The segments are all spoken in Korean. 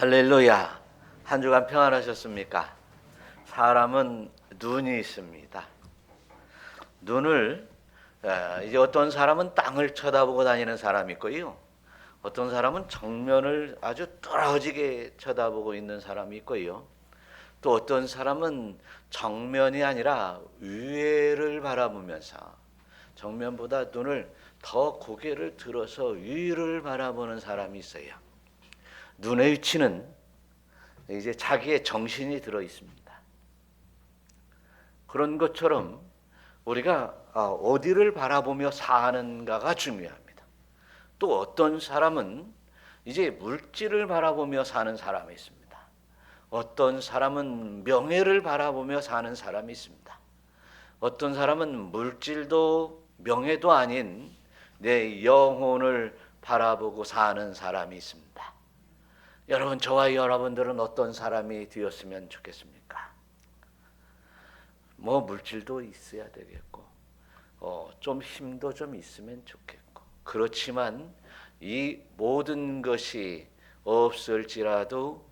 할렐루야. 한 주간 평안하셨습니까? 사람은 눈이 있습니다. 눈을 이제 어떤 사람은 땅을 쳐다보고 다니는 사람이 있고요. 어떤 사람은 정면을 아주 떨어지게 쳐다보고 있는 사람이 있고요. 또 어떤 사람은 정면이 아니라 위를 바라보면서 정면보다 눈을 더 고개를 들어서 위를 바라보는 사람이 있어요. 눈의 위치는 이제 자기의 정신이 들어 있습니다. 그런 것처럼 우리가 어디를 바라보며 사는가가 중요합니다. 또 어떤 사람은 이제 물질을 바라보며 사는 사람이 있습니다. 어떤 사람은 명예를 바라보며 사는 사람이 있습니다. 어떤 사람은 물질도 명예도 아닌 내 영혼을 바라보고 사는 사람이 있습니다. 여러분, 저와 여러분들은 어떤 사람이 되었으면 좋겠습니까? 물질도 있어야 되겠고, 좀 힘도 좀 있으면 좋겠고, 그렇지만 이 모든 것이 없을지라도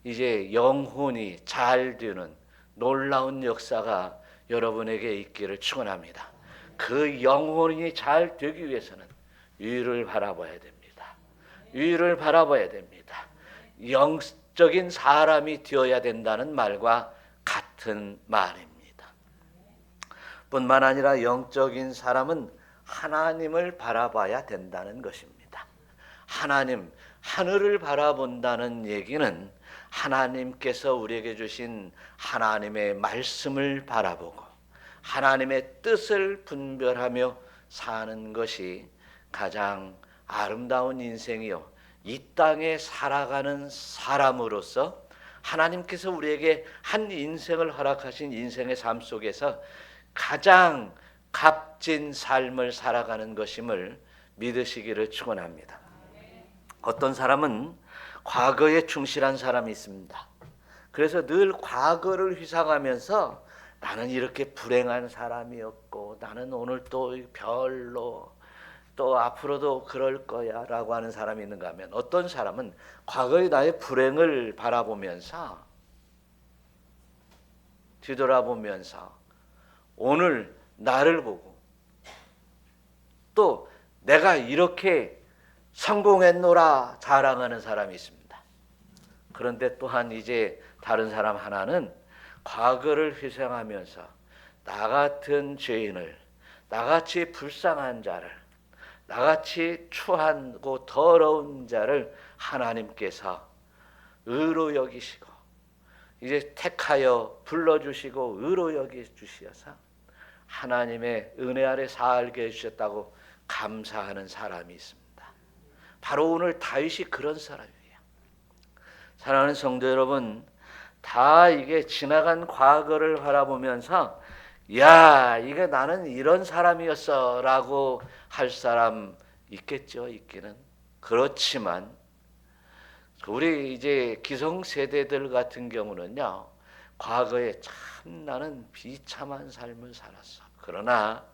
이제 영혼이 잘 되는 놀라운 역사가 여러분에게 있기를 축원합니다. 그 영혼이 잘 되기 위해서는 위를 바라봐야 됩니다. 위를 바라봐야 됩니다. 영적인 사람이 되어야 된다는 말과 같은 말입니다. 뿐만 아니라 영적인 사람은 하나님을 바라봐야 된다는 것입니다. 하나님, 하늘을 바라본다는 얘기는 하나님께서 우리에게 주신 하나님의 말씀을 바라보고 하나님의 뜻을 분별하며 사는 것이 가장 아름다운 인생이요, 이 땅에 살아가는 사람으로서 하나님께서 우리에게 한 인생을 허락하신 인생의 삶 속에서 가장 값진 삶을 살아가는 것임을 믿으시기를 축원합니다. 어떤 사람은 과거에 충실한 사람이 있습니다. 그래서 늘 과거를 회상하면서 나는 이렇게 불행한 사람이었고, 나는 오늘 또 별로, 또 앞으로도 그럴 거야 라고 하는 사람이 있는가 하면, 어떤 사람은 과거의 나의 불행을 바라보면서 뒤돌아보면서 오늘 나를 보고 또 내가 이렇게 성공했노라 자랑하는 사람이 있습니다. 그런데 또한 이제 다른 사람 하나는 과거를 회상하면서 나 같은 죄인을, 나같이 불쌍한 자를, 나같이 추하고 더러운 자를 하나님께서 의로 여기시고 이제 택하여 불러주시고 의로 여기주시어서 하나님의 은혜 아래 살게 해주셨다고 감사하는 사람이 있습니다. 바로 오늘 다윗이 그런 사람이에요. 사랑하는 성도 여러분, 다 이게 지나간 과거를 바라보면서 야, 이게 나는 이런 사람이었어 라고 할 사람 있겠죠. 있기는. 그렇지만 우리 이제 기성세대들 같은 경우는요, 과거에 참 나는 비참한 삶을 살았어. 그러나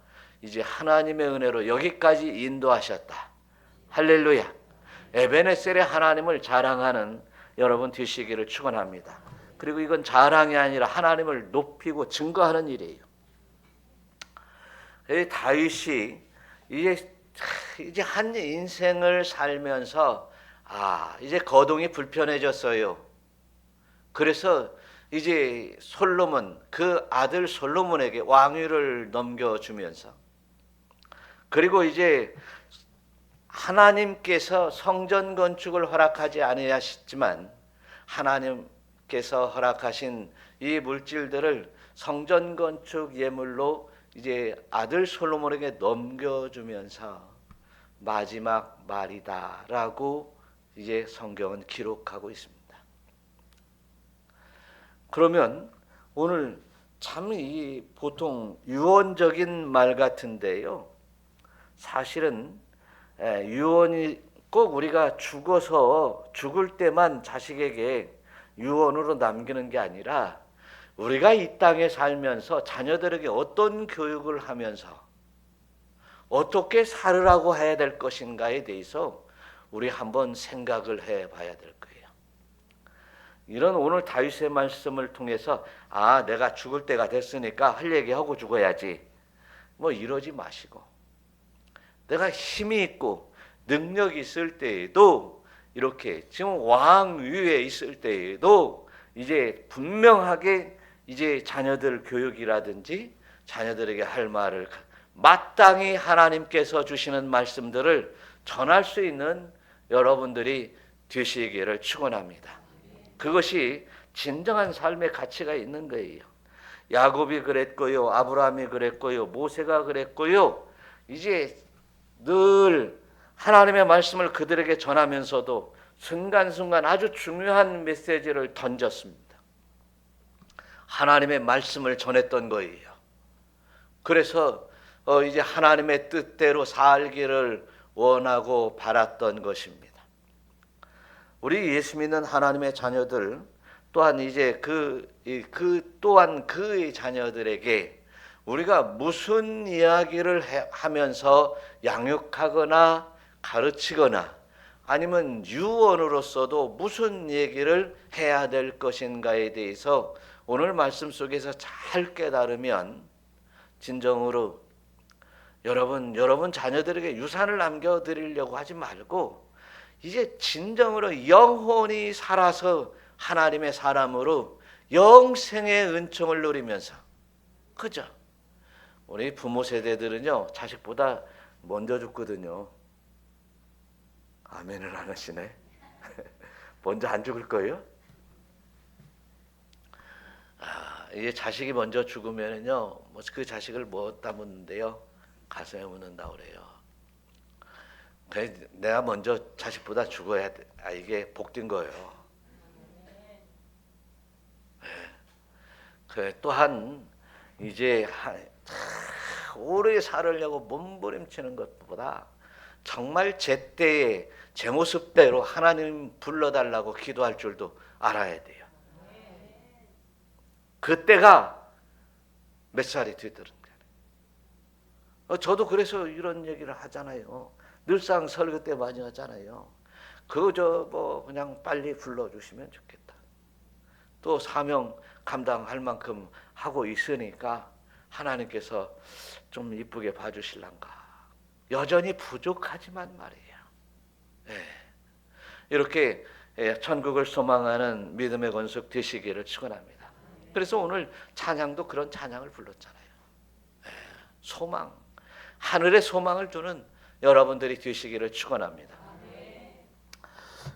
이제 하나님의 은혜로 여기까지 인도하셨다. 할렐루야. 에베네셀의 하나님을 자랑하는 여러분 되시기를 축원합니다. 그리고 이건 자랑이 아니라 하나님을 높이고 증거하는 일이에요. 다윗이 이제 한 인생을 살면서 이제 거동이 불편해졌어요. 그래서 이제 솔로몬, 그 아들 솔로몬에게 왕위를 넘겨주면서, 그리고 이제 하나님께서 성전 건축을 허락하지 아니하셨지만 하나님께서 허락하신 이 물질들을 성전 건축 예물로 이제 아들 솔로몬에게 넘겨주면서 마지막 말이다라고 이제 성경은 기록하고 있습니다. 그러면 오늘 참 이 보통 유언적인 말 같은데요, 사실은 유언이 꼭 우리가 죽을 때만 자식에게 유언으로 남기는 게 아니라 우리가 이 땅에 살면서 자녀들에게 어떤 교육을 하면서 어떻게 살으라고 해야 될 것인가에 대해서 우리 한번 생각을 해봐야 될 거예요. 이런 오늘 다윗의 말씀을 통해서 내가 죽을 때가 됐으니까 할 얘기하고 죽어야지 뭐 이러지 마시고, 내가 힘이 있고 능력이 있을 때에도, 이렇게 지금 왕 위에 있을 때에도 이제 분명하게 이제 자녀들 교육이라든지 자녀들에게 할 말을 마땅히 하나님께서 주시는 말씀들을 전할 수 있는 여러분들이 되시기를 축원합니다. 그것이 진정한 삶의 가치가 있는 거예요. 야곱이 그랬고요, 아브라함이 그랬고요, 모세가 그랬고요. 이제 늘 하나님의 말씀을 그들에게 전하면서도 순간순간 아주 중요한 메시지를 던졌습니다. 하나님의 말씀을 전했던 거예요. 그래서 이제 하나님의 뜻대로 살기를 원하고 바랐던 것입니다. 우리 예수 믿는 하나님의 자녀들 또한 이제 또한 그의 자녀들에게 우리가 무슨 이야기를 하면서 양육하거나 가르치거나 아니면 유언으로서도 무슨 얘기를 해야 될 것인가에 대해서 오늘 말씀 속에서 잘 깨달으면 진정으로 여러분 자녀들에게 유산을 남겨드리려고 하지 말고 이제 진정으로 영혼이 살아서 하나님의 사람으로 영생의 은총을 누리면서, 그죠? 우리 부모 세대들은요 자식보다 먼저 죽거든요. 아멘을 안 하시네. 먼저 안 죽을 거예요? 이게 자식이 먼저 죽으면은요, 뭐 그 자식을 못 묻는데요, 가슴에 묻는다 그래요. 내가 먼저 자식보다 죽어야 돼. 이게 복된 거예요. 또한 이제 오래 살으려고 몸부림치는 것보다 정말 제때에 제 모습대로 하나님 불러달라고 기도할 줄도 알아야 돼요. 그때가 몇 살이 되든 간에. 저도 그래서 이런 얘기를 하잖아요. 늘상 설교 때 많이 하잖아요. 그냥 빨리 불러주시면 좋겠다. 또 사명 감당할 만큼 하고 있으니까 하나님께서 좀 이쁘게 봐주실란가. 여전히 부족하지만 말이에요. 이렇게 천국을 소망하는 믿음의 건속 되시기를 축원합니다. 그래서 오늘 찬양도 그런 찬양을 불렀잖아요. 소망, 하늘의 소망을 주는 여러분들이 되시기를 축원합니다.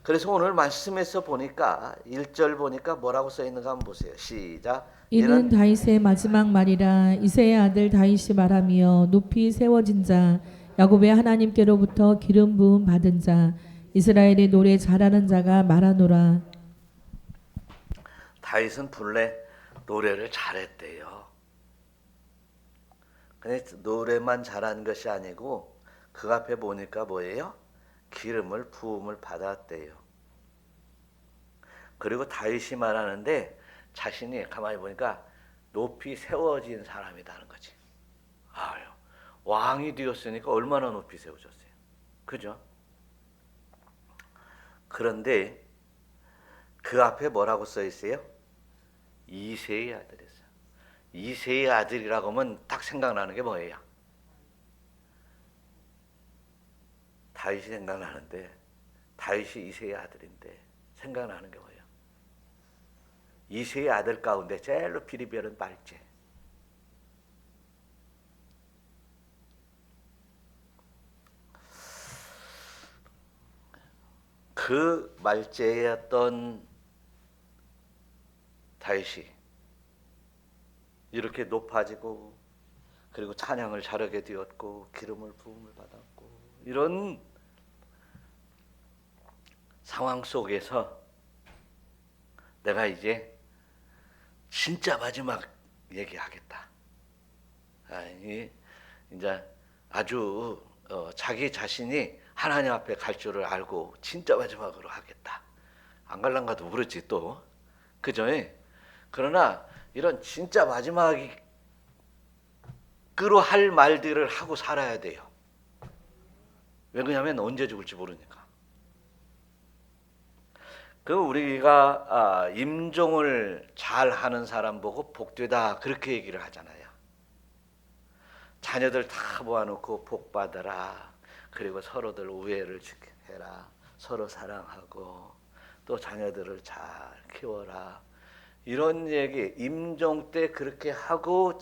그래서 오늘 말씀에서 보니까 1절 보니까 뭐라고 써 있는가 한번 보세요. 시작. 이는 다윗의 마지막 말이라. 이새의 아들 다윗이 말하며 높이 세워진 자, 야곱의 하나님께로부터 기름 부음 받은 자, 이스라엘의 노래 잘하는 자가 말하노라. 다윗은 본래 노래를 잘했대요. 근데 노래만 잘한 것이 아니고 그 앞에 보니까 뭐예요? 기름을 부음을 받았대요. 그리고 다윗이 말하는데 자신이 가만히 보니까 높이 세워진 사람이라는 거지. 왕이 되었으니까 얼마나 높이 세워졌어요. 그죠? 그런데 그 앞에 뭐라고 써 있어요? 이새의 아들이었어요. 이새의 아들이라고 하면 딱 생각나는 게 뭐예요? 다윗이 생각나는데, 다윗이 이새의 아들인데 생각나는 게 뭐예요? 이새의 아들 가운데 제일로 비리별은 말제. 그 말제였던 다윗이 이렇게 높아지고 그리고 찬양을 잘하게 되었고 기름을 부음을 받았고 이런 상황 속에서 내가 이제 진짜 마지막 얘기하겠다. 이제 아주 자기 자신이 하나님 앞에 갈 줄을 알고 진짜 마지막으로 하겠다. 안 갈란가도 모르지 또. 그죠? 그러나 이런 진짜 마지막으로 할 말들을 하고 살아야 돼요. 왜냐하면 언제 죽을지 모르니까. 그 우리가 임종을 잘 하는 사람 보고 복되다 그렇게 얘기를 하잖아요. 자녀들 다 모아놓고 복 받아라. 그리고 서로들 우애를 해라. 서로 사랑하고 또 자녀들을 잘 키워라. 이런 얘기 임종 때 그렇게 하고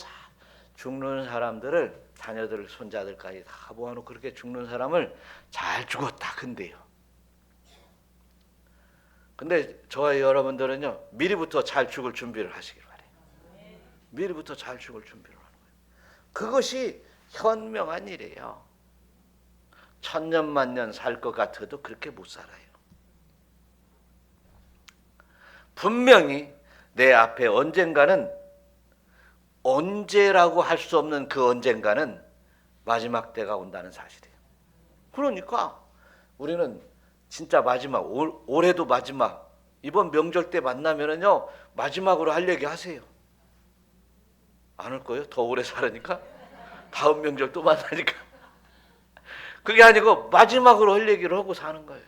죽는 사람들을 자녀들 손자들까지 다 모아놓고 그렇게 죽는 사람을 잘 죽었다 근데요. 근데 저와 여러분들은요 미리부터 잘 죽을 준비를 하시길 바래요. 미리부터 잘 죽을 준비를 하는 거예요. 그것이 현명한 일이에요. 천년만년 살 것 같아도 그렇게 못 살아요. 분명히 내 앞에 언젠가는 언제라고 할 수 없는 그 언젠가는 마지막 때가 온다는 사실이에요. 그러니까 우리는 진짜 마지막 올해도 마지막 이번 명절 때 만나면은요 마지막으로 할 얘기 하세요. 안 할 거예요? 더 오래 살으니까 다음 명절 또 만나니까 그게 아니고 마지막으로 할 얘기를 하고 사는 거예요.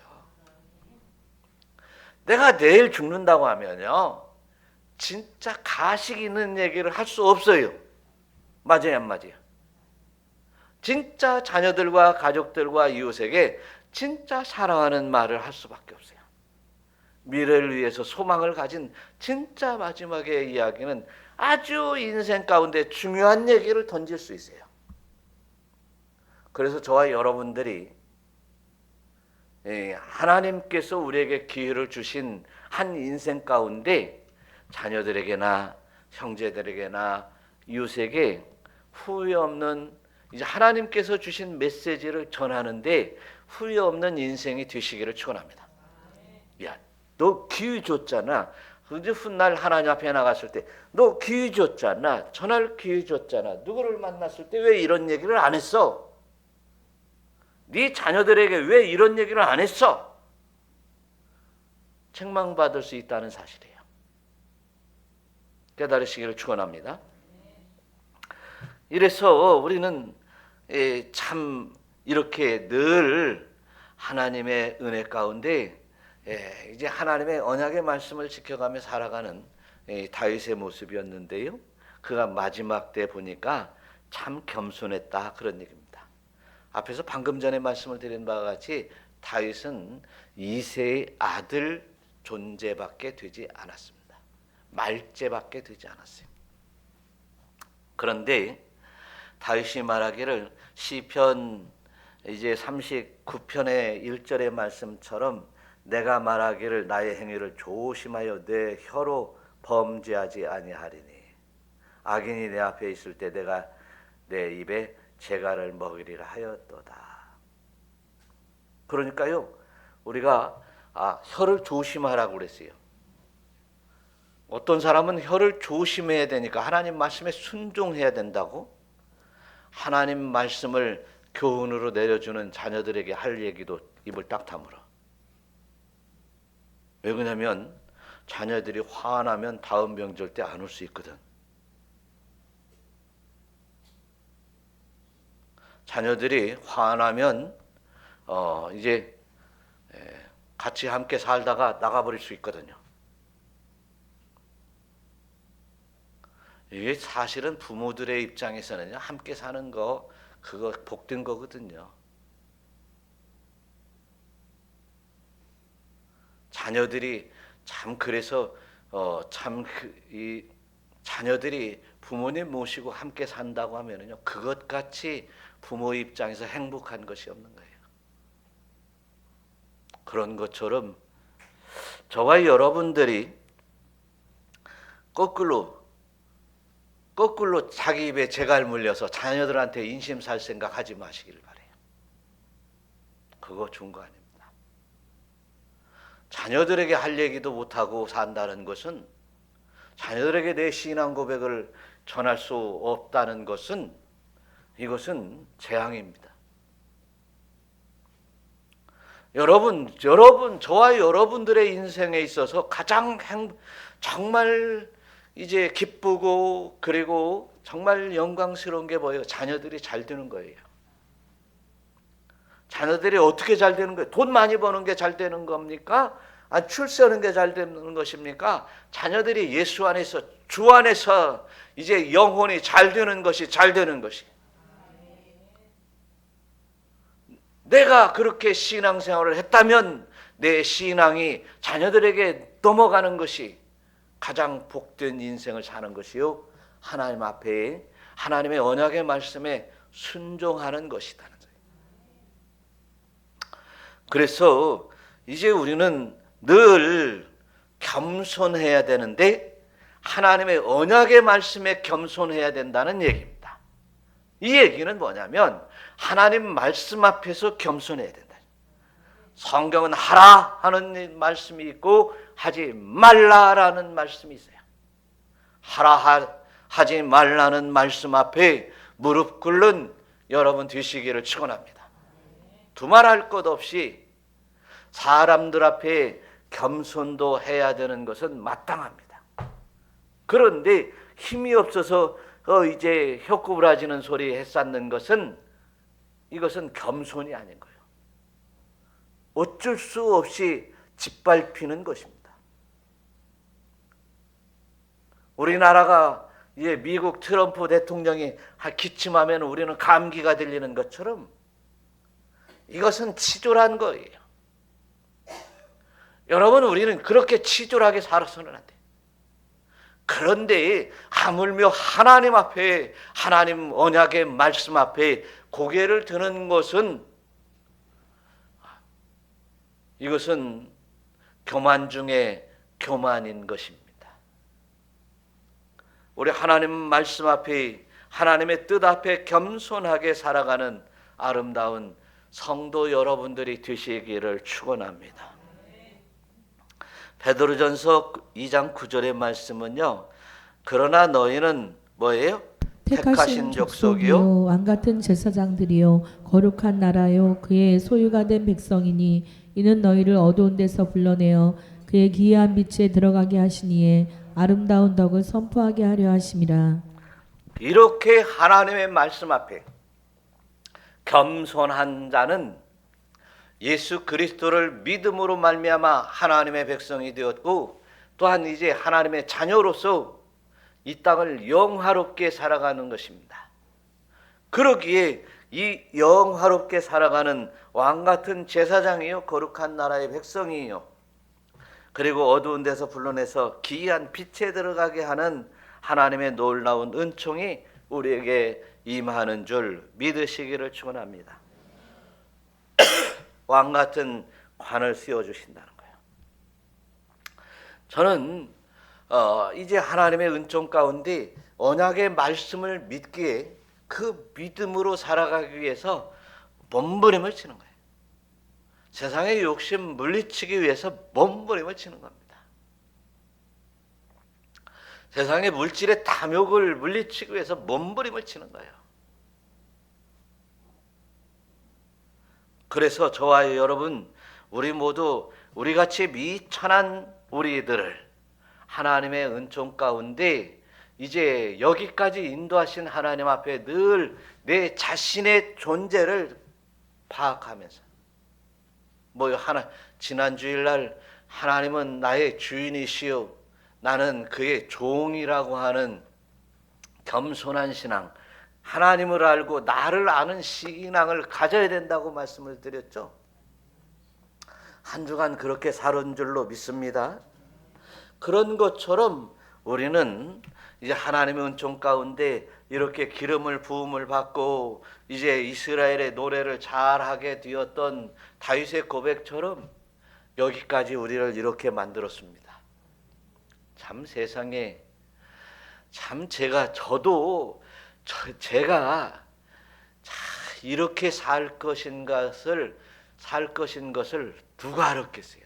내가 내일 죽는다고 하면요 진짜 가식 있는 얘기를 할 수 없어요. 맞아요, 안 맞아요? 진짜 자녀들과 가족들과 이웃에게 진짜 사랑하는 말을 할 수밖에 없어요. 미래를 위해서 소망을 가진 진짜 마지막의 이야기는 아주 인생 가운데 중요한 얘기를 던질 수 있어요. 그래서 저와 여러분들이 하나님께서 우리에게 기회를 주신 한 인생 가운데 자녀들에게나 형제들에게나 이웃에게 후회 없는 이제 하나님께서 주신 메시지를 전하는데 후회 없는 인생이 되시기를 축원합니다. 야, 너 기회 줬잖아. 이제 훗날 하나님 앞에 나갔을 때 너 기회 줬잖아. 전할 기회 줬잖아. 누구를 만났을 때 왜 이런 얘기를 안 했어? 네 자녀들에게 왜 이런 얘기를 안 했어? 책망받을 수 있다는 사실이에요. 깨달으시기를 축원합니다. 이래서 우리는 참 이렇게 늘 하나님의 은혜 가운데 이제 하나님의 언약의 말씀을 지켜가며 살아가는 다윗의 모습이었는데요. 그가 마지막 때 보니까 참 겸손했다 그런 얘기입니다. 앞에서 방금 전에 말씀을 드린 바와 같이 다윗은 이새의 아들 존재밖에 되지 않았습니다. 말제밖에 되지 않았어요. 그런데 다윗이 말하기를 시편 이제 39편의 1절의 말씀처럼 내가 말하기를 나의 행위를 조심하여 내 혀로 범죄하지 아니하리니 악인이 내 앞에 있을 때 내가 내 입에 재갈을 먹이리라 하였도다. 그러니까요 우리가 혀를 조심하라고 그랬어요. 어떤 사람은 혀를 조심해야 되니까 하나님 말씀에 순종해야 된다고 하나님 말씀을 교훈으로 내려주는 자녀들에게 할 얘기도 입을 딱 다물어. 왜 그러냐면 자녀들이 화나면 다음 명절 때 안 올 수 있거든. 자녀들이 화나면 이제 같이 함께 살다가 나가버릴 수 있거든요. 이게 사실은 부모들의 입장에서는 함께 사는 거 그거 복된 거거든요. 자녀들이 참 그래서 이 자녀들이 부모님 모시고 함께 산다고 하면은요 그것 같이 부모 입장에서 행복한 것이 없는 거예요. 그런 것처럼 저와 여러분들이 거꾸로 자기 입에 재갈 물려서 자녀들한테 인심 살 생각 하지 마시길 바래요. 그거 좋은 거 아닙니다. 자녀들에게 할 얘기도 못하고 산다는 것은 자녀들에게 내 신앙 고백을 전할 수 없다는 것은 이것은 재앙입니다. 여러분 저와 여러분들의 인생에 있어서 가장 정말 이제 기쁘고 그리고 정말 영광스러운 게 뭐예요? 자녀들이 잘 되는 거예요. 자녀들이 어떻게 잘 되는 거예요? 돈 많이 버는 게 잘 되는 겁니까? 출세하는 게 잘 되는 것입니까? 자녀들이 예수 안에서, 주 안에서 이제 영혼이 잘 되는 것이 잘 되는 것이. 내가 그렇게 신앙생활을 했다면 내 신앙이 자녀들에게 넘어가는 것이 가장 복된 인생을 사는 것이요, 하나님 앞에 하나님의 언약의 말씀에 순종하는 것이다는 거예요. 그래서 이제 우리는 늘 겸손해야 되는데 하나님의 언약의 말씀에 겸손해야 된다는 얘기입니다. 이 얘기는 뭐냐면 하나님 말씀 앞에서 겸손해야 된다. 성경은 하라 하는 말씀이 있고 하지 말라라는 말씀이 있어요. 하라 하지 말라는 말씀 앞에 무릎 꿇는 여러분 되시기를 축원합니다. 두말할 것 없이 사람들 앞에 겸손도 해야 되는 것은 마땅합니다. 그런데 힘이 없어서 이제 혀구부라지는 소리 해쌓는 것은, 이것은 겸손이 아닌 거예요. 어쩔 수 없이 짓밟히는 것입니다. 우리나라가 이제 미국 트럼프 대통령이 기침하면 우리는 감기가 들리는 것처럼 이것은 치졸한 거예요. 여러분, 우리는 그렇게 치졸하게 살아서는 안 돼요. 그런데 하물며 하나님 앞에, 하나님 언약의 말씀 앞에 고개를 드는 것은, 이것은 교만 중에 교만인 것입니다. 우리 하나님 말씀 앞에, 하나님의 뜻 앞에 겸손하게 살아가는 아름다운 성도 여러분들이 되시기를 축원합니다. 베드로전서 2장 9절의 말씀은요, 그러나 너희는 뭐예요? 택하신 족속이요, 왕같은 제사장들이요, 거룩한 나라요, 그의 소유가 된 백성이니 이는 너희를 어두운 데서 불러내어 그의 기이한 빛에 들어가게 하시니에 아름다운 덕을 선포하게 하려 하심이라. 이렇게 하나님의 말씀 앞에 겸손한 자는 예수 그리스도를 믿음으로 말미암아 하나님의 백성이 되었고, 또한 이제 하나님의 자녀로서 이 땅을 영화롭게 살아가는 것입니다. 그러기에 이 영화롭게 살아가는 왕같은 제사장이요, 거룩한 나라의 백성이요, 그리고 어두운 데서 불러내서 기이한 빛에 들어가게 하는 하나님의 놀라운 은총이 우리에게 임하는 줄 믿으시기를 축원합니다. 왕같은 관을 씌워주신다는 거예요. 저는 이제 하나님의 은총 가운데 언약의 말씀을 믿기에 그 믿음으로 살아가기 위해서 몸부림을 치는 거예요. 세상의 욕심 물리치기 위해서 몸부림을 치는 겁니다. 세상의 물질의 탐욕을 물리치기 위해서 몸부림을 치는 거예요. 그래서 저와 여러분, 우리 모두 우리같이 미천한 우리들을 하나님의 은총 가운데 이제 여기까지 인도하신 하나님 앞에 늘 내 자신의 존재를 파악하면서, 지난 주일날 하나님은 나의 주인이시요 나는 그의 종이라고 하는 겸손한 신앙, 하나님을 알고 나를 아는 신앙을 가져야 된다고 말씀을 드렸죠. 한 주간 그렇게 살은 줄로 믿습니다. 그런 것처럼 우리는 이제 하나님의 은총 가운데 이렇게 기름을 부음을 받고 이제 이스라엘의 노래를 잘하게 되었던 다윗의 고백처럼 여기까지 우리를 이렇게 만들었습니다. 참 세상에, 참 제가 이렇게 살 것인 것을 누가 알았겠어요?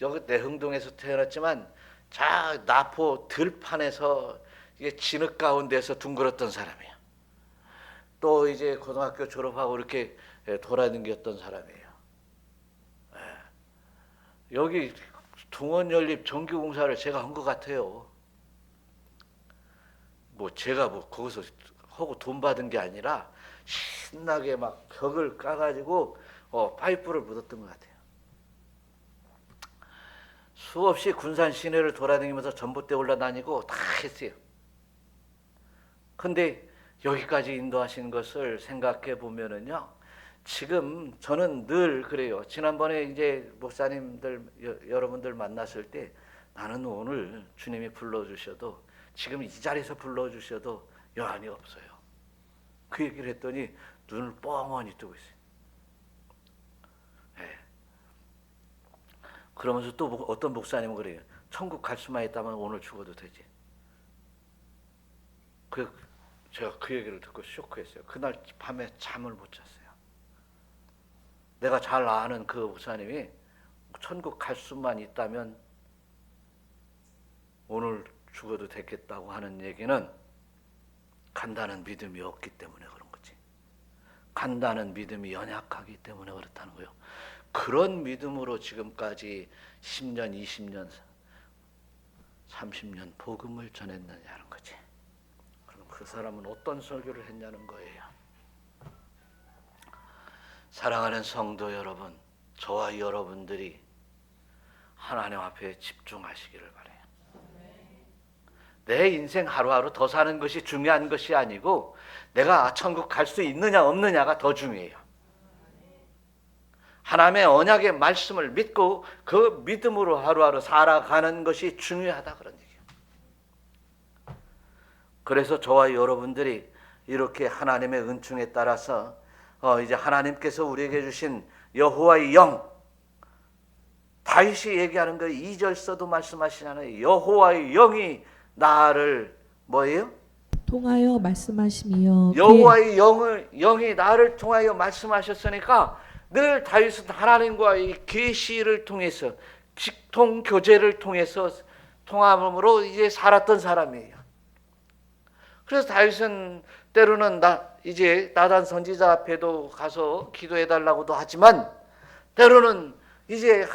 여기 내흥동에서 태어났지만 나포 들판에서 이게 진흙 가운데서 둥글었던 사람이에요. 또 이제 고등학교 졸업하고 이렇게 돌아다녔던 사람이에요. 여기 동원연립 정규공사를 제가 한 것 같아요. 제가 거기서 하고 돈 받은 게 아니라 신나게 막 벽을 까가지고 파이프를 묻었던 것 같아요. 수없이 군산 시내를 돌아다니면서 전봇대 올라다니고 다 했어요. 근데 여기까지 인도하신 것을 생각해 보면은요, 지금 저는 늘 그래요. 지난번에 이제 목사님들 여러분들 만났을 때 나는 오늘 주님이 불러주셔도 지금 이 자리에서 불러주셔도 여한이 없어요. 그 얘기를 했더니 눈을 뻥하니 뜨고 있어요. 네. 그러면서 또 어떤 목사님은 그래요. 천국 갈 수만 있다면 오늘 죽어도 되지. 제가 그 얘기를 듣고 쇼크했어요. 그날 밤에 잠을 못 잤어요. 내가 잘 아는 그 목사님이 천국 갈 수만 있다면 오늘 죽어도 되겠다고 하는 얘기는 간다는 믿음이 없기 때문에 그런 거지. 간다는 믿음이 연약하기 때문에 그렇다는 거예요. 그런 믿음으로 지금까지 10년, 20년, 30년 복음을 전했느냐는 거지. 그럼 그 사람은 어떤 설교를 했냐는 거예요. 사랑하는 성도 여러분, 저와 여러분들이 하나님 앞에 집중하시기를 바라요. 내 인생 하루하루 더 사는 것이 중요한 것이 아니고 내가 천국 갈 수 있느냐 없느냐가 더 중요해요. 하나님의 언약의 말씀을 믿고 그 믿음으로 하루하루 살아가는 것이 중요하다 그런 얘기예요. 그래서 저와 여러분들이 이렇게 하나님의 은총에 따라서 이제 하나님께서 우리에게 주신 여호와의 영, 다윗이 얘기하는 거 2절서도 말씀하시잖아요. 여호와의 영이 나를 뭐예요? 통하여 말씀하시며 여호와의 영이 나를 통하여 말씀하셨으니까 늘 다윗은 하나님과의 계시를 통해서 직통 교제를 통해서 통함으로 이제 살았던 사람이에요. 그래서 다윗은 때로는 이제 나단 선지자 앞에도 가서 기도해 달라고도 하지만 때로는 이제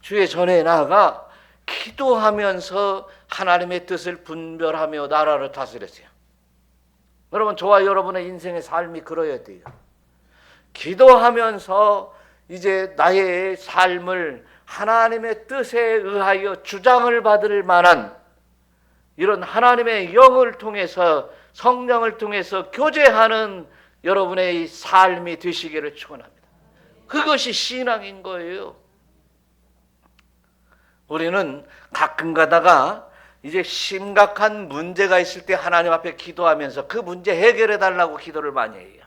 주의 전에 나아가 기도하면서 하나님의 뜻을 분별하며 나라를 다스렸어요. 여러분, 저와 여러분의 인생의 삶이 그러야 돼요. 기도하면서 이제 나의 삶을 하나님의 뜻에 의하여 주장을 받을 만한 이런 하나님의 영을 통해서 성령을 통해서 교제하는 여러분의 삶이 되시기를 축원합니다. 그것이 신앙인 거예요. 우리는 가끔 가다가 이제 심각한 문제가 있을 때 하나님 앞에 기도하면서 그 문제 해결해 달라고 기도를 많이 해요.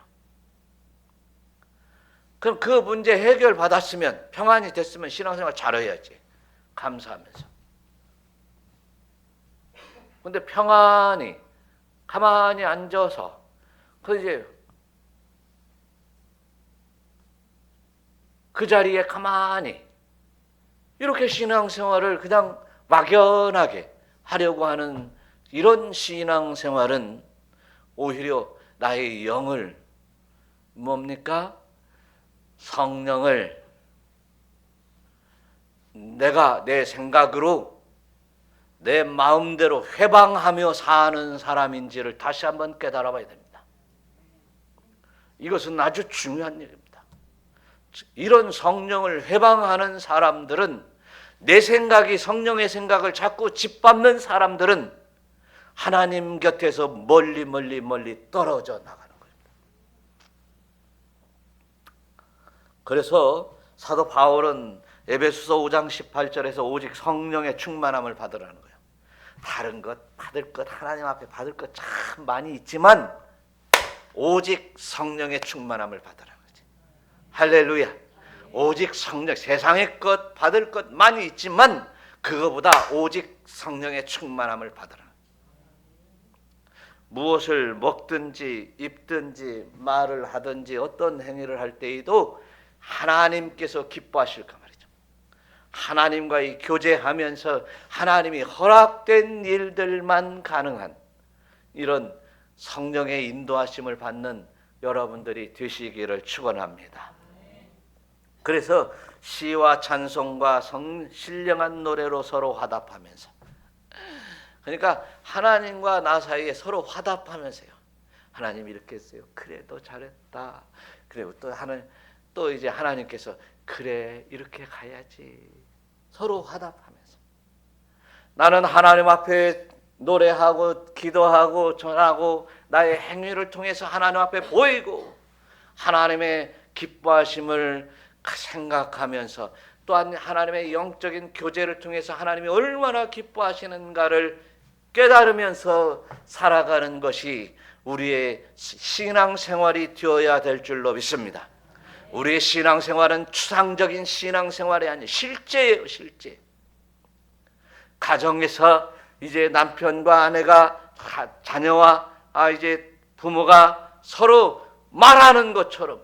그럼 그 문제 해결 받았으면 평안이 됐으면 신앙생활 잘해야지. 감사하면서. 근데 평안히 가만히 앉아서 이제 그 자리에 가만히 이렇게 신앙생활을 그냥 막연하게 하려고 하는 이런 신앙생활은 오히려 나의 영을 뭡니까? 성령을 내가 내 생각으로 내 마음대로 회방하며 사는 사람인지를 다시 한번 깨달아 봐야 됩니다. 이것은 아주 중요한 일입니다. 이런 성령을 회방하는 사람들은 내 생각이 성령의 생각을 자꾸 짓밟는 사람들은 하나님 곁에서 멀리 떨어져 나가는 거예요. 그래서 사도 바울은 에베소서 5장 18절에서 오직 성령의 충만함을 받으라는 거예요. 다른 것 받을 것 하나님 앞에 받을 것 참 많이 있지만 오직 성령의 충만함을 받으라는 거지. 할렐루야. 오직 성령, 세상의 것 받을 것 많이 있지만 그거보다 오직 성령의 충만함을 받으라. 무엇을 먹든지 입든지 말을 하든지 어떤 행위를 할 때에도 하나님께서 기뻐하실까 말이죠. 하나님과의 교제하면서 하나님이 허락된 일들만 가능한 이런 성령의 인도하심을 받는 여러분들이 되시기를 축원합니다. 그래서 시와 찬송과 신령한 노래로 서로 화답하면서, 그러니까 하나님과 나 사이에 서로 화답하면서요. 하나님 이렇게 했어요. 그래, 너 잘했다. 그래, 또 이제 하나님께서 그래, 이렇게 가야지. 서로 화답하면서. 나는 하나님 앞에 노래하고 기도하고 전하고 나의 행위를 통해서 하나님 앞에 보이고 하나님의 기뻐하심을 생각하면서 또한 하나님의 영적인 교제를 통해서 하나님이 얼마나 기뻐하시는가를 깨달으면서 살아가는 것이 우리의 신앙생활이 되어야 될 줄로 믿습니다. 우리의 신앙생활은 추상적인 신앙생활이 아니 실제예요. 실제. 가정에서 이제 남편과 아내가 자녀와 이제 부모가 서로 말하는 것처럼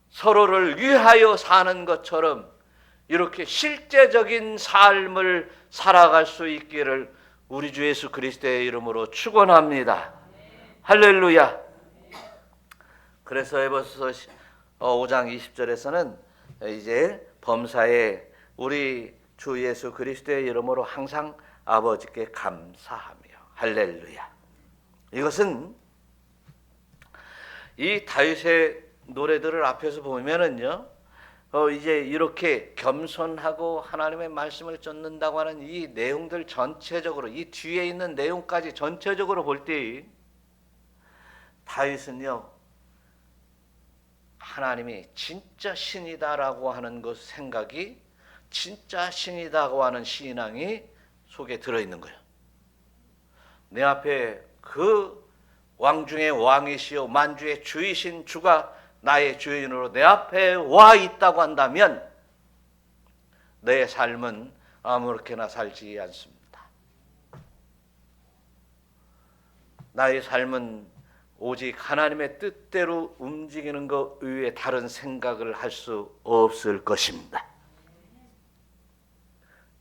서로를 위하여 사는 것처럼 이렇게 실제적인 삶을 살아갈 수 있기를 우리 주 예수 그리스도의 이름으로 축원합니다. 할렐루야. 그래서 에베소서 5장 20절에서는 이제 범사에 우리 주 예수 그리스도의 이름으로 항상 아버지께 감사하며 할렐루야. 이것은 이 다윗의 노래들을 앞에서 보면은요, 이제 이렇게 겸손하고 하나님의 말씀을 쫓는다고 하는 이 내용들 전체적으로 이 뒤에 있는 내용까지 전체적으로 볼 때 다윗은요, 하나님이 진짜 신이다라고 하는 것 생각이 진짜 신이다고 하는 신앙이 속에 들어있는 거예요. 내 앞에 그 왕 중의 왕이시요 만주의 주이신 주가 나의 주인으로 내 앞에 와 있다고 한다면 내 삶은 아무렇게나 살지 않습니다. 나의 삶은 오직 하나님의 뜻대로 움직이는 것 외에 다른 생각을 할 수 없을 것입니다.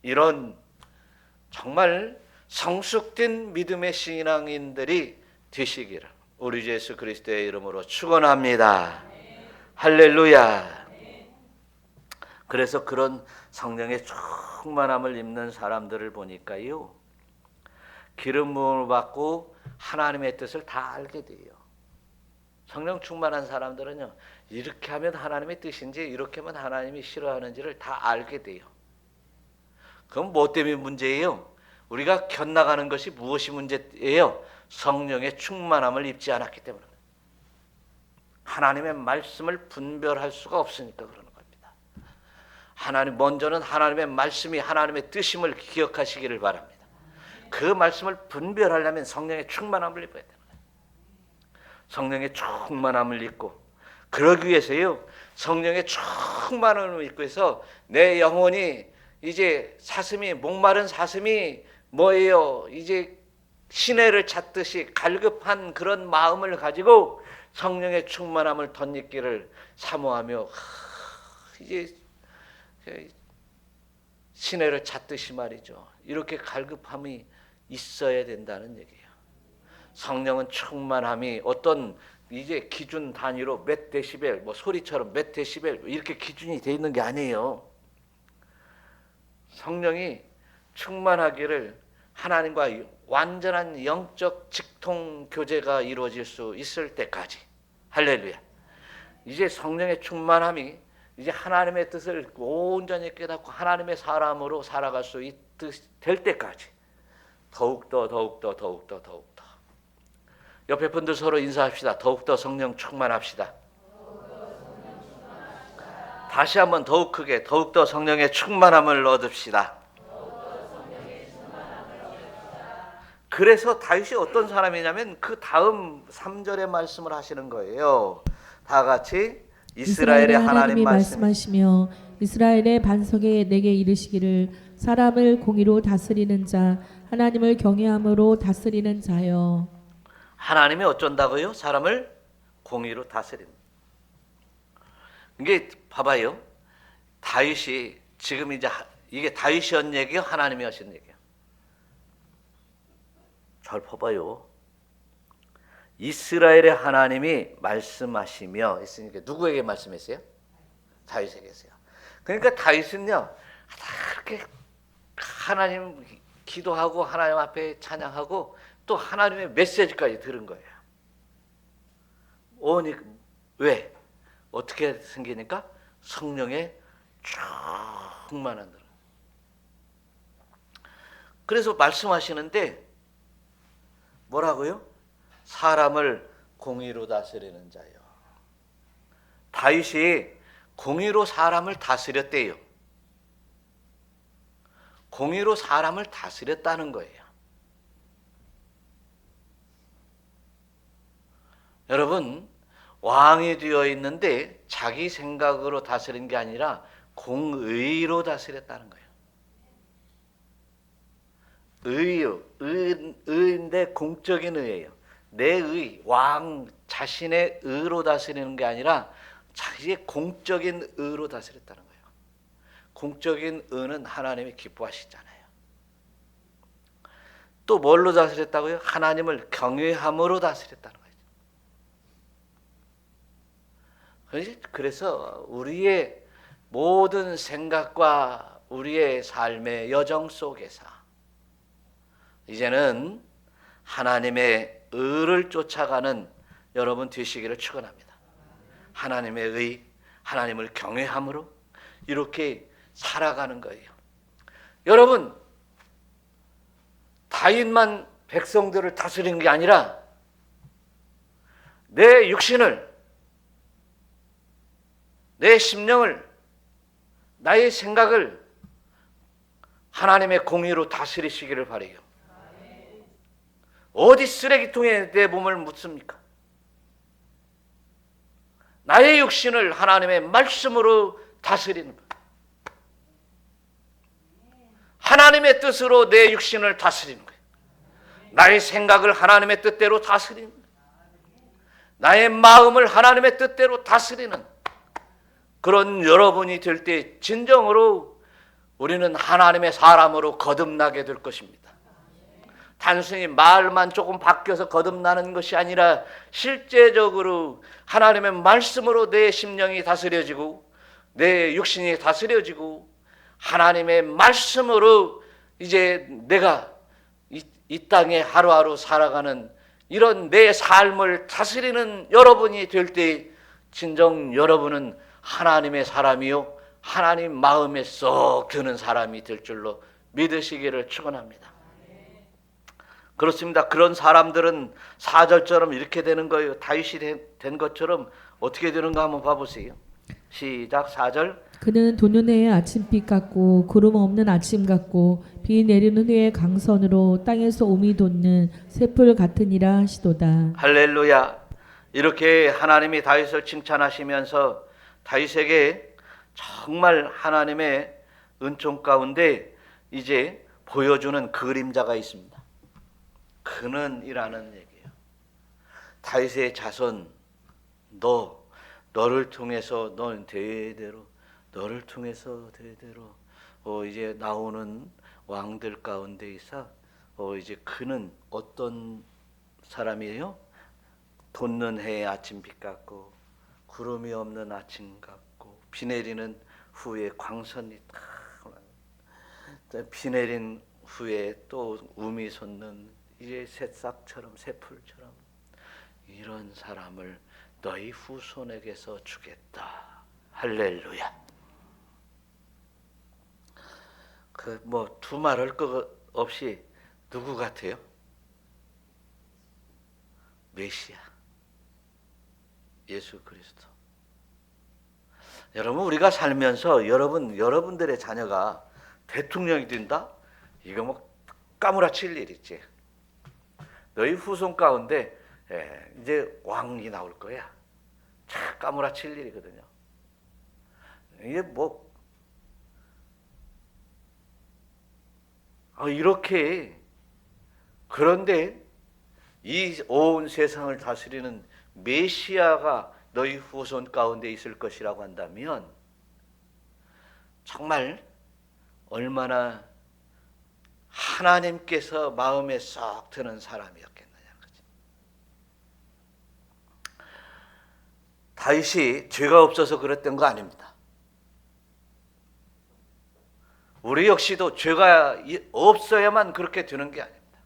이런 정말 성숙된 믿음의 신앙인들이 되시기를 우리 주 예수 그리스도의 이름으로 축원합니다. 할렐루야. 그래서 그런 성령의 충만함을 입는 사람들을 보니까요, 기름 부음을 받고 하나님의 뜻을 다 알게 돼요. 성령 충만한 사람들은요, 이렇게 하면 하나님의 뜻인지 이렇게 하면 하나님이 싫어하는지를 다 알게 돼요. 그럼 뭐 때문에 문제예요? 우리가 견나가는 것이 무엇이 문제예요? 성령의 충만함을 입지 않았기 때문에. 하나님의 말씀을 분별할 수가 없으니까 그러는 겁니다. 먼저는 하나님의 말씀이 하나님의 뜻임을 기억하시기를 바랍니다. 그 말씀을 분별하려면 성령의 충만함을 입어야 되는 거예요. 성령의 충만함을 입고, 그러기 위해서요, 성령의 충만함을 입고 해서 내 영혼이 이제 목마른 사슴이 뭐예요? 이제 시내를 찾듯이 갈급한 그런 마음을 가지고 성령의 충만함을 덧입기를 사모하며 이제 시내를 찾듯이 말이죠. 이렇게 갈급함이 있어야 된다는 얘기예요. 성령은 충만함이 어떤 이제 기준 단위로 몇 데시벨, 뭐 소리처럼 몇 데시벨 이렇게 기준이 돼 있는 게 아니에요. 성령이 충만하기를 하나님과 완전한 영적 직통 교제가 이루어질 수 있을 때까지, 할렐루야. 이제 성령의 충만함이 이제 하나님의 뜻을 온전히 깨닫고 하나님의 사람으로 살아갈 수 될 때까지 더욱더 옆에 분들 서로 인사합시다. 더욱더 성령 충만합시다. 다시 한번 더욱 크게 더욱더 성령의 충만함을 얻읍시다. 그래서 다윗이 어떤 사람이냐면 그 다음 3절의 말씀을 하시는 거예요. 다 같이 이스라엘의 하나님이 말씀하시며 이스라엘의 반석에 내게 이르시기를 사람을 공의로 다스리는 자 하나님을 경외함으로 다스리는 자여. 하나님이 어쩐다고요? 사람을 공의로 다스리는. 이게 봐봐요. 다윗이 지금 이게 다윗이 한 얘기요? 하나님이 하신 얘기요? 잘 봐봐요. 이스라엘의 하나님이 말씀하시며 했으니까 누구에게 말씀했어요? 다윗에게 했어요. 그러니까 다윗은요, 이렇게 하나님 기도하고 하나님 앞에 찬양하고 또 하나님의 메시지까지 들은 거예요. 왜? 어떻게 생기니까? 성령의 충만한 그래서 말씀하시는데 뭐라고요? 사람을 공의로 다스리는 자요. 다윗이 공의로 사람을 다스렸대요. 공의로 사람을 다스렸다는 거예요. 여러분, 왕이 되어 있는데 자기 생각으로 다스린 게 아니라 공의로 다스렸다는 거예요. 의요. 의인데 공적인 의예요. 내 의, 왕 자신의 의로 다스리는 게 아니라 자기의 공적인 의로 다스렸다는 거예요. 공적인 의는 하나님이 기뻐하시잖아요. 또 뭘로 다스렸다고요? 하나님을 경외함으로 다스렸다는 거예요. 그래서 우리의 모든 생각과 우리의 삶의 여정 속에서 이제는 하나님의 의를 쫓아가는 여러분 되시기를 축원합니다. 하나님의 의, 하나님을 경외함으로 이렇게 살아가는 거예요. 여러분, 다윗만 백성들을 다스리는 게 아니라 내 육신을, 내 심령을, 나의 생각을 하나님의 공의로 다스리시기를 바라요. 어디 쓰레기통에 내 몸을 묻습니까? 나의 육신을 하나님의 말씀으로 다스리는 것. 하나님의 뜻으로 내 육신을 다스리는 거예요. 나의 생각을 하나님의 뜻대로 다스리는 거예요. 나의 마음을 하나님의 뜻대로 다스리는 그런 여러분이 될 때 진정으로 우리는 하나님의 사람으로 거듭나게 될 것입니다. 단순히 말만 조금 바뀌어서 거듭나는 것이 아니라 실제적으로 하나님의 말씀으로 내 심령이 다스려지고 내 육신이 다스려지고 하나님의 말씀으로 이제 내가 이 땅에 하루하루 살아가는 이런 내 삶을 다스리는 여러분이 될 때 진정 여러분은 하나님의 사람이요 하나님 마음에 쏙 드는 사람이 될 줄로 믿으시기를 축원합니다. 그렇습니다. 그런 사람들은 4절처럼 이렇게 되는 거예요. 다윗이 된 것처럼 어떻게 되는가 한번 봐보세요. 시작. 4절. 그는 도년의 아침빛 같고 구름 없는 아침 같고 비 내리는 후에 강선으로 땅에서 오미 돋는 새풀 같으니라 하시도다. 할렐루야. 이렇게 하나님이 다윗을 칭찬하시면서 다윗에게 정말 하나님의 은총 가운데 이제 보여주는 그림자가 있습니다. 그는이라는 얘기예요. 다윗의 자손, 너를 통해서 넌 대대로 너를 통해서 대대로 이제 나오는 왕들 가운데 있어 이제 그는 어떤 사람이에요? 돋는 해의 아침빛 같고 구름이 없는 아침 같고 비 내리는 후에 광선이 비 내린 후에 또 우미 솟는 이제 새싹처럼 새풀처럼 이런 사람을 너희 후손에게서 주겠다. 할렐루야. 두말할 것 없이 누구 같아요? 메시아 예수 그리스도. 여러분 우리가 살면서 여러분들의 자녀가 대통령이 된다? 이거 까무라칠 일 있지. 너희 후손 가운데 이제 왕이 나올 거야. 참 까무라칠 일이거든요. 이게 이렇게 그런데 이 온 세상을 다스리는 메시아가 너희 후손 가운데 있을 것이라고 한다면 정말 얼마나 하나님께서 마음에 쏙 드는 사람이었겠느냐는 거지. 다윗이 죄가 없어서 그랬던 거 아닙니다. 우리 역시도 죄가 없어야만 그렇게 되는 게 아닙니다.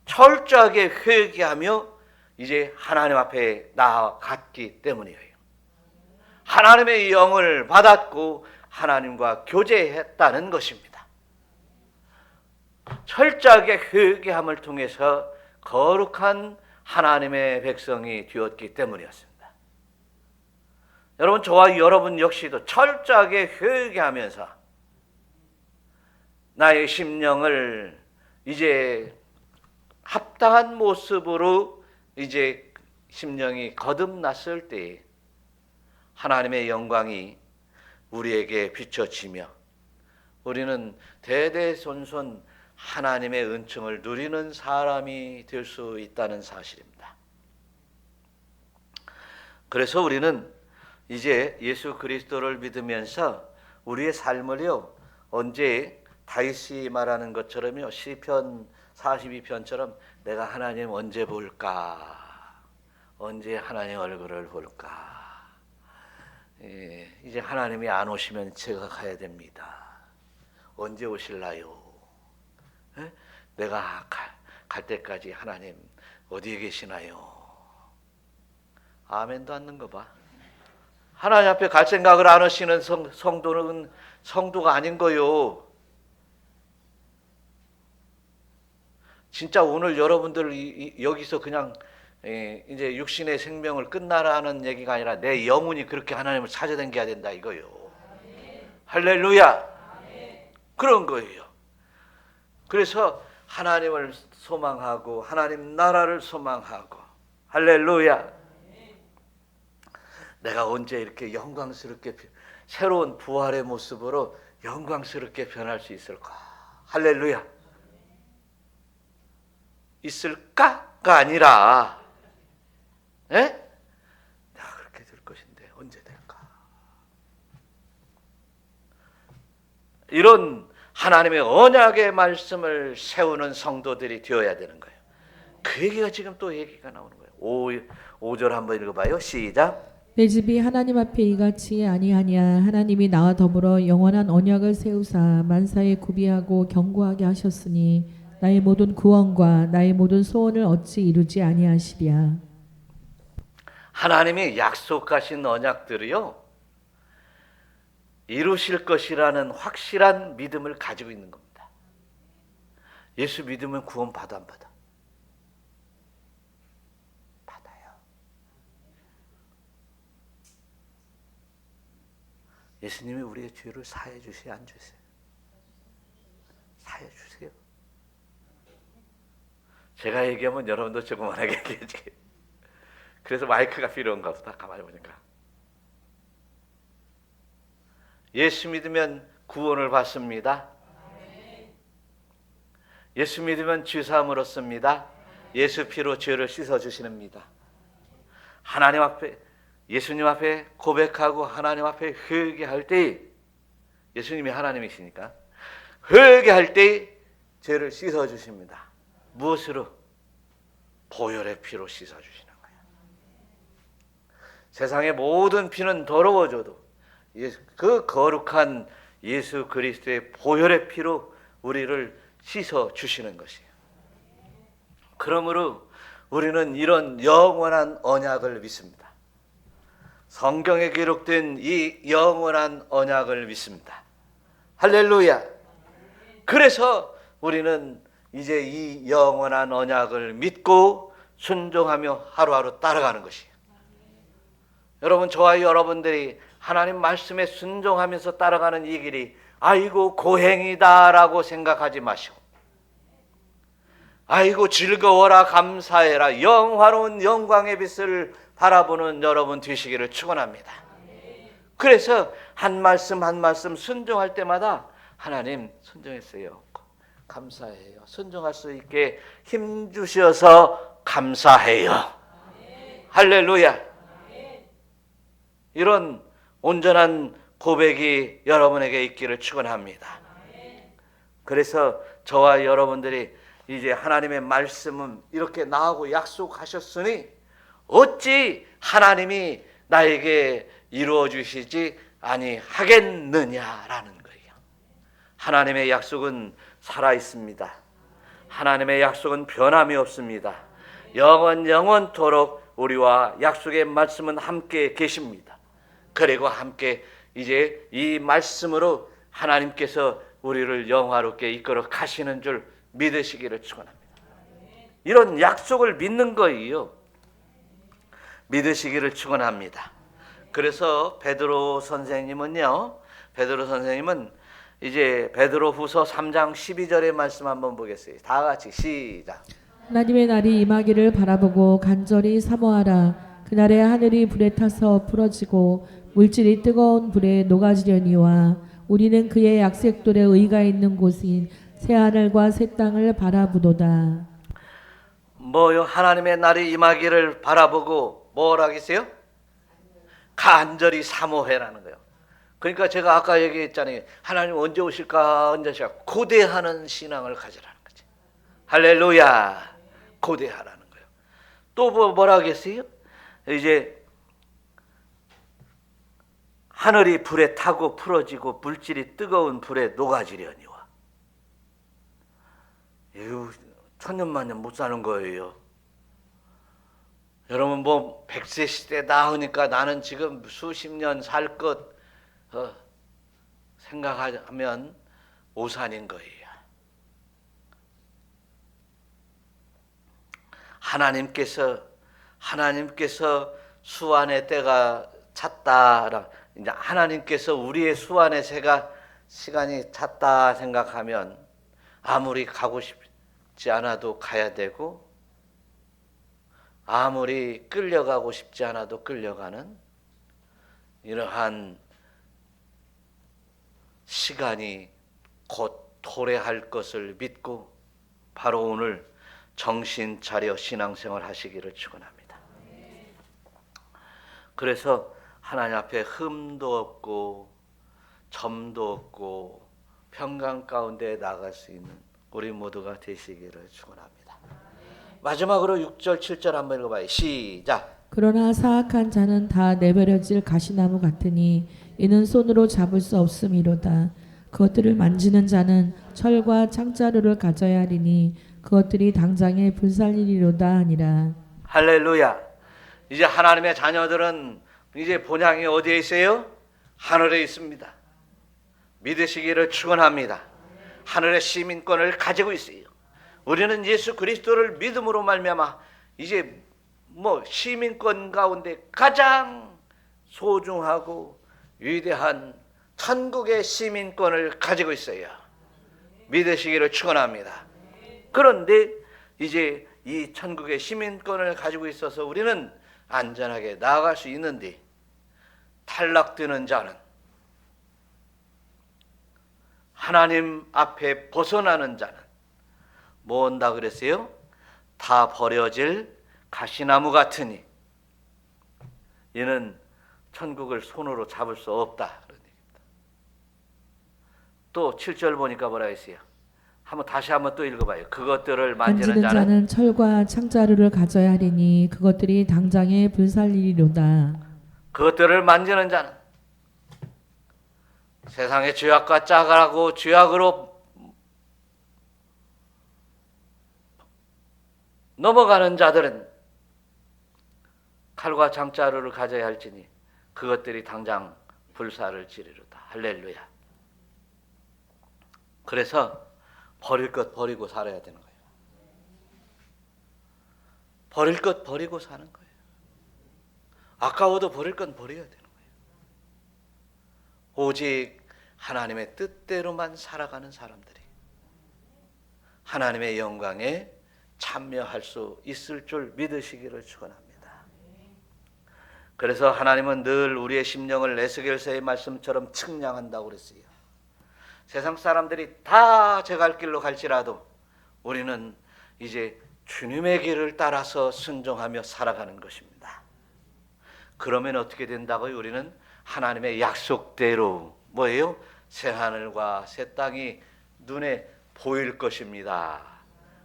철저하게 회개하며 이제 하나님 앞에 나아갔기 때문이에요. 하나님의 영을 받았고 하나님과 교제했다는 것입니다. 철저하게 회개함을 통해서 거룩한 하나님의 백성이 되었기 때문이었습니다. 여러분, 저와 여러분 역시도 철저하게 회개하면서 나의 심령을 이제 합당한 모습으로 이제 심령이 거듭났을 때 하나님의 영광이 우리에게 비춰지며 우리는 대대손손 하나님의 은총을 누리는 사람이 될 수 있다는 사실입니다. 그래서 우리는 이제 예수 그리스도를 믿으면서 우리의 삶을요, 언제 다윗이 말하는 것처럼요, 시편 42편처럼 내가 하나님 언제 볼까? 언제 하나님 얼굴을 볼까? 이제 하나님이 안 오시면 제가 가야 됩니다. 언제 오실라요? 내가 갈 때까지 하나님 어디에 계시나요? 아멘도 않는 거 봐. 하나님 앞에 갈 생각을 안 하시는 성도는 성도가 아닌 거요. 진짜 오늘 여러분들 여기서 그냥 이제 육신의 생명을 끝나라는 얘기가 아니라 내 영혼이 그렇게 하나님을 찾아다녀야 된다 이거요. 할렐루야. 그런 거예요. 그래서 하나님을 소망하고 하나님 나라를 소망하고, 할렐루야. 내가 언제 이렇게 영광스럽게 새로운 부활의 모습으로 영광스럽게 변할 수 있을까? 할렐루야. 있을까가 아니라 내가 그렇게 될 것인데 언제 될까? 이런 하나님의 언약의 말씀을 세우는 성도들이 되어야 되는 거예요. 그 얘기가 지금 또 얘기가 나오는 거예요. 5절 한번 읽어봐요. 시작. 내 집이 하나님 앞에 이같이 아니하냐. 하나님이 나와 더불어 영원한 언약을 세우사 만사에 구비하고 견고하게 하셨으니 나의 모든 구원과 나의 모든 소원을 어찌 이루지 아니하시랴. 하나님이 약속하신 언약들이요, 이루실 것이라는 확실한 믿음을 가지고 있는 겁니다. 예수 믿으면 구원 받아 안 받아? 받아요. 예수님이 우리의 죄를 사해 주세요, 안 주세요? 사해 주세요. 제가 얘기하면 여러분도 조그만하게 얘기해야지. 그래서 마이크가 필요한가 보다. 가만히 보니까 예수 믿으면 구원을 받습니다. 예수 믿으면 죄사함을 얻습니다. 예수 피로 죄를 씻어주시는니다. 하나님 앞에, 예수님 앞에 고백하고 하나님 앞에 회개할 때, 예수님이 하나님이시니까 회개할 때 죄를 씻어주십니다. 무엇으로? 보혈의 피로 씻어주시는 거예요. 세상의 모든 피는 더러워져도 그 거룩한 예수 그리스도의 보혈의 피로 우리를 씻어주시는 것이에요. 그러므로 우리는 이런 영원한 언약을 믿습니다. 성경에 기록된 이 영원한 언약을 믿습니다. 할렐루야. 그래서 우리는 이제 이 영원한 언약을 믿고 순종하며 하루하루 따라가는 것이에요. 여러분, 저와 여러분들이 하나님 말씀에 순종하면서 따라가는 이 길이 아이고 고행이다라고 생각하지 마시고, 아이고 즐거워라 감사해라 영화로운 영광의 빛을 바라보는 여러분 되시기를 축원합니다. 그래서 한 말씀 한 말씀 순종할 때마다 하나님 순종했어요, 감사해요. 순종할 수 있게 힘 주셔서 감사해요. 할렐루야. 이런 온전한 고백이 여러분에게 있기를 축원합니다. 그래서 저와 여러분들이 이제 하나님의 말씀은 이렇게 나하고 약속하셨으니 어찌 하나님이 나에게 이루어 주시지 아니하겠느냐라는 거예요. 하나님의 약속은 살아 있습니다. 하나님의 약속은 변함이 없습니다. 영원토록 우리와 약속의 말씀은 함께 계십니다. 그리고 함께 이제 이 말씀으로 하나님께서 우리를 영화롭게 이끌어 가시는 줄 믿으시기를 축원합니다. 이런 약속을 믿는 거예요. 믿으시기를 축원합니다. 그래서 베드로 선생님은 이제 베드로후서 3장 12절의 말씀 한번 보겠어요. 다 같이 시작. 하나님의 날이 임하기를 바라보고 간절히 사모하라. 그날에 하늘이 불에 타서 부러지고 물질이 뜨거운 불에 녹아지려니와 우리는 그의 약색돌에 의가 있는 곳인 새 하늘과 새 땅을 바라보도다. 뭐요? 하나님의 날이 임하기를 바라보고 뭐라 하겠어요? 간절히 사모해라는 거예요. 그러니까 제가 아까 얘기했잖아요. 하나님 언제 오실까? 고대하는 신앙을 가지라는 거지. 할렐루야. 고대하라는 거예요. 또 뭐라 하겠어요? 이제 하늘이 불에 타고 풀어지고 물질이 뜨거운 불에 녹아지려니와. 이거 천년만년 못 사는 거예요. 여러분 뭐 100세 시대 나으니까 나는 지금 수십 년 살 것 생각하면 오산인 거예요. 하나님께서 수완의 때가 찼다. 이제 하나님께서 우리의 수완의 시간이 찼다 생각하면 아무리 가고 싶지 않아도 가야 되고 아무리 끌려가고 싶지 않아도 끌려가는 이러한 시간이 곧 도래할 것을 믿고 바로 오늘 정신 차려 신앙생활 하시기를 축원합니다. 그래서 하나님 앞에 흠도 없고 점도 없고 평강 가운데 나갈 수 있는 우리 모두가 되시기를 축원합니다. 마지막으로 6절 7절 한번 읽어봐요. 시작. 그러나 사악한 자는 다 내버려질 가시나무 같으니 이는 손으로 잡을 수 없음이로다. 그것들을 만지는 자는 철과 창자루를 가져야 하리니 그것들이 당장에 불살리리로다 하니라. 할렐루야. 이제 하나님의 자녀들은 이제 본향이 어디에 있어요? 하늘에 있습니다. 믿으시기를 축원합니다. 하늘의 시민권을 가지고 있어요. 우리는 예수 그리스도를 믿음으로 말미암아 이제 시민권 가운데 가장 소중하고 위대한 천국의 시민권을 가지고 있어요. 믿으시기를 축원합니다. 그런데 이제 이 천국의 시민권을 가지고 있어서 우리는 안전하게 나아갈 수 있는데 탈락되는 자는 하나님 앞에 벗어나는 자는 뭐 온다 그랬어요? 다 버려질 가시나무 같으니 이는 천국을 손으로 잡을 수 없다. 그런 얘기입니다. 또 7절 보니까 뭐라 했어요? 다시 한번 또 읽어봐요. 그것들을 만지는 자는 철과 창자루를 가져야 하리니 그것들이 당장에 불살리리로다. 그것들을 만지는 자는 세상의 죄악과 짝하고 죄악으로 넘어가는 자들은 칼과 창자루를 가져야 할지니 그것들이 당장 불사를 지르리로다. 할렐루야. 그래서 버릴 것 버리고 살아야 되는 거예요. 버릴 것 버리고 사는 거예요. 아까워도 버릴 건 버려야 되는 거예요. 오직 하나님의 뜻대로만 살아가는 사람들이 하나님의 영광에 참여할 수 있을 줄 믿으시기를 축원합니다. 그래서 하나님은 늘 우리의 심령을 에스겔서의 말씀처럼 측량한다고 그랬어요. 세상 사람들이 다 제 갈 길로 갈지라도 우리는 이제 주님의 길을 따라서 순종하며 살아가는 것입니다. 그러면 어떻게 된다고요? 우리는 하나님의 약속대로 뭐예요? 새 하늘과 새 땅이 눈에 보일 것입니다.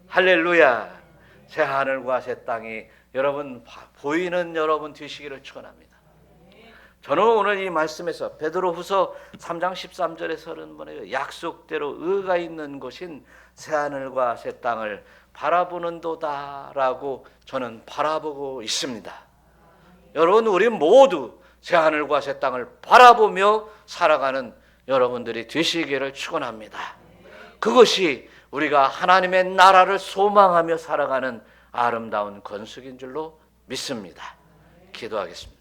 할렐루야. 새 하늘과 새 땅이 여러분 보이는 여러분 되시기를 축원합니다. 저는 오늘 이 말씀에서 베드로후서 3장 13절에서는 뭐예요? 약속대로 의가 있는 곳인 새 하늘과 새 땅을 바라보는도다라고 저는 바라보고 있습니다. 여러분 우리 모두 새 하늘과 새 땅을 바라보며 살아가는 여러분들이 되시기를 축원합니다. 그것이 우리가 하나님의 나라를 소망하며 살아가는 아름다운 건축인 줄로 믿습니다. 기도하겠습니다.